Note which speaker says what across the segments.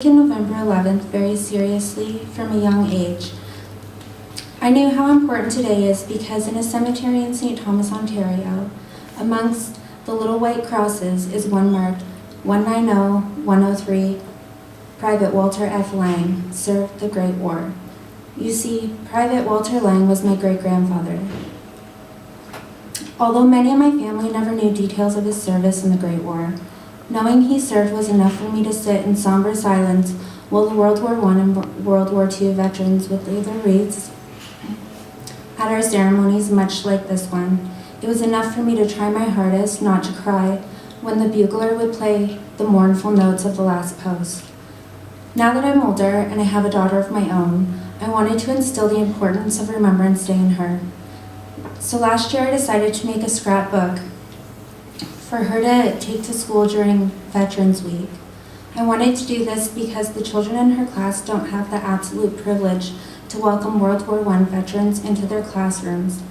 Speaker 1: Taken November 11th very seriously from a young age. I knew how important today is because in a cemetery in St. Thomas, Ontario, amongst the little white crosses is one marked 190-103, Private Walter F. Lang, served the Great War. You see, Private Walter Lang was my great-grandfather. Although many in my family never knew details of his service in the Great War, knowing he served was enough for me to sit in somber silence while the World War I and World War II veterans would lay their wreaths at our ceremonies, much like this one. It was enough for me to try my hardest not to cry when the bugler would play the mournful notes of the last post. Now that I'm older and I have a daughter of my own, I wanted to instill the importance of Remembrance Day in her. So last year I decided to make a scrapbook for her to take to school during Veterans Week. I wanted to do this because the children in her class don't have the absolute privilege to welcome World War I veterans into their classrooms.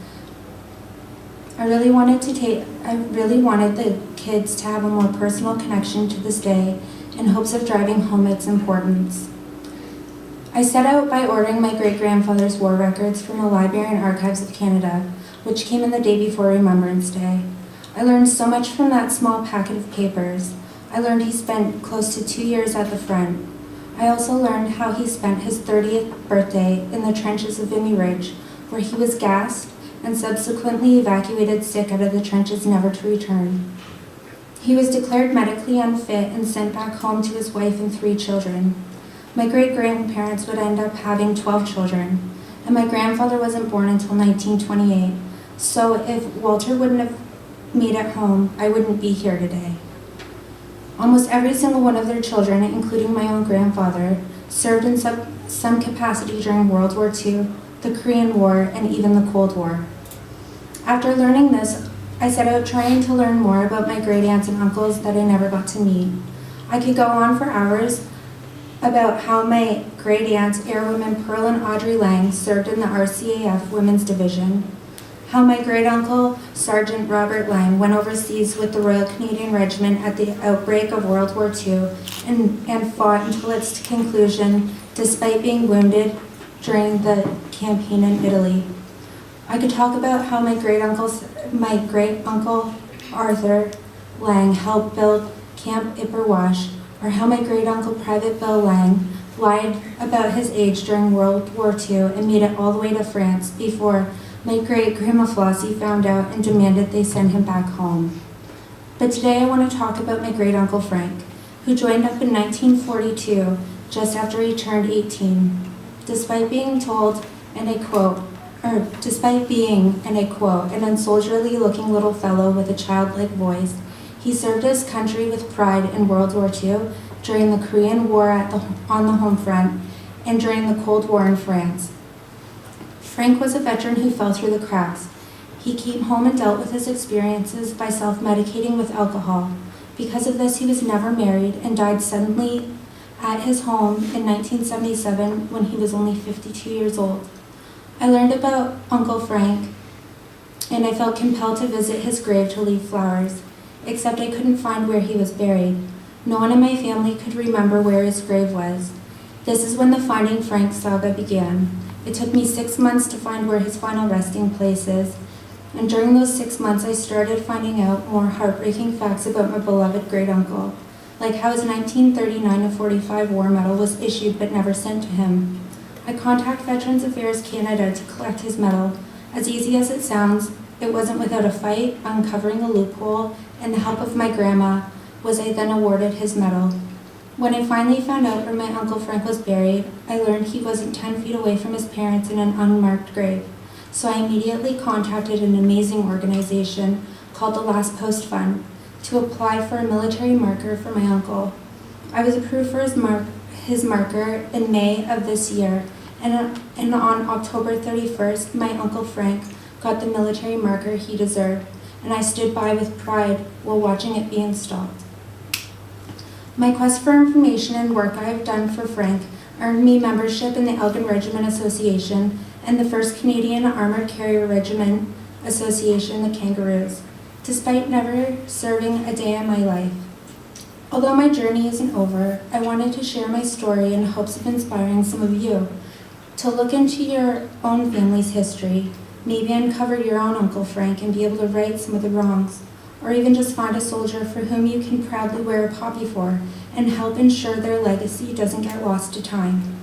Speaker 1: I really wanted the kids to have a more personal connection to this day in hopes of driving home its importance. I set out by ordering my great-grandfather's war records from the Library and Archives of Canada, which came in the day before Remembrance Day. I learned so much from that small packet of papers. I learned he spent close to 2 years at the front. I also learned how he spent his 30th birthday in the trenches of Vimy Ridge, where he was gassed and subsequently evacuated sick out of the trenches, never to return. He was declared medically unfit and sent back home to his wife and 3 children. My great-grandparents would end up having 12 children, and my grandfather wasn't born until 1928, so if Walter wouldn't have made it home, I wouldn't be here today. Almost every single one of their children, including my own grandfather, served in some capacity during World War II, the Korean War, and even the Cold War. After learning this, I set out trying to learn more about my great aunts and uncles that I never got to meet. I could go on for hours about how my great aunts, Airwomen Pearl and Audrey Lang, served in the RCAF Women's Division, how my great-uncle, Sergeant Robert Lang, went overseas with the Royal Canadian Regiment at the outbreak of World War II and fought until its conclusion, despite being wounded during the campaign in Italy. I could talk about how my great-uncle Arthur Lang helped build Camp Ipperwash, or how my great-uncle Private Bill Lang lied about his age during World War II and made it all the way to France before my great-grandma Flossie found out and demanded they send him back home. But today I want to talk about my great-uncle Frank, who joined up in 1942, just after he turned 18. Despite being, and I quote, an unsoldierly-looking little fellow with a childlike voice, he served his country with pride in World War II, during the Korean War on the home front, and during the Cold War in France. Frank was a veteran who fell through the cracks. He came home and dealt with his experiences by self-medicating with alcohol. Because of this, he was never married and died suddenly at his home in 1977 when he was only 52 years old. I learned about Uncle Frank, and I felt compelled to visit his grave to leave flowers, except I couldn't find where he was buried. No one in my family could remember where his grave was. This is when the Finding Frank saga began. It took me 6 months to find where his final resting place is, and during those 6 months I started finding out more heartbreaking facts about my beloved great-uncle, like how his 1939-45 war medal was issued but never sent to him. I contacted Veterans Affairs Canada to collect his medal. As easy as it sounds, it wasn't without a fight, uncovering a loophole, and the help of my grandma was I then awarded his medal. When I finally found out where my Uncle Frank was buried, I learned he wasn't 10 feet away from his parents in an unmarked grave. So I immediately contacted an amazing organization called the Last Post Fund to apply for a military marker for my uncle. I was approved for his marker in May of this year, and on October 31st, my Uncle Frank got the military marker he deserved, and I stood by with pride while watching it be installed. My quest for information and work I have done for Frank earned me membership in the Elgin Regiment Association and the 1st Canadian Armoured Carrier Regiment Association, the Kangaroos, despite never serving a day in my life. Although my journey isn't over, I wanted to share my story in hopes of inspiring some of you to look into your own family's history, maybe uncover your own Uncle Frank and be able to right some of the wrongs, or even just find a soldier for whom you can proudly wear a poppy for and help ensure their legacy doesn't get lost to time.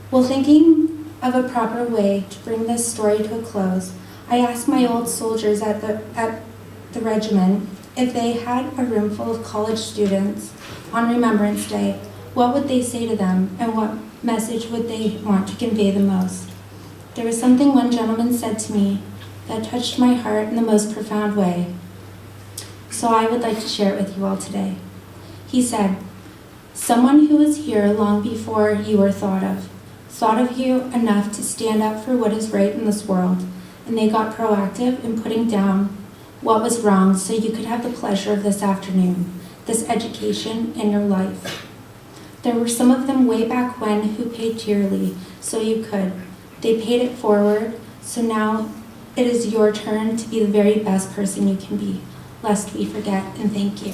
Speaker 1: While thinking of a proper way to bring this story to a close, I asked my old soldiers at the regiment if they had a room full of college students on Remembrance Day, what would they say to them and what message would they want to convey the most? There was something one gentleman said to me that touched my heart in the most profound way. So I would like to share it with you all today. He said, "Someone who was here long before you were thought of you enough to stand up for what is right in this world, and they got proactive in putting down what was wrong so you could have the pleasure of this afternoon, this education in your life. There were some of them way back when who paid dearly so you could. They paid it forward, so now it is your turn to be the very best person you can be, lest we forget, and thank you."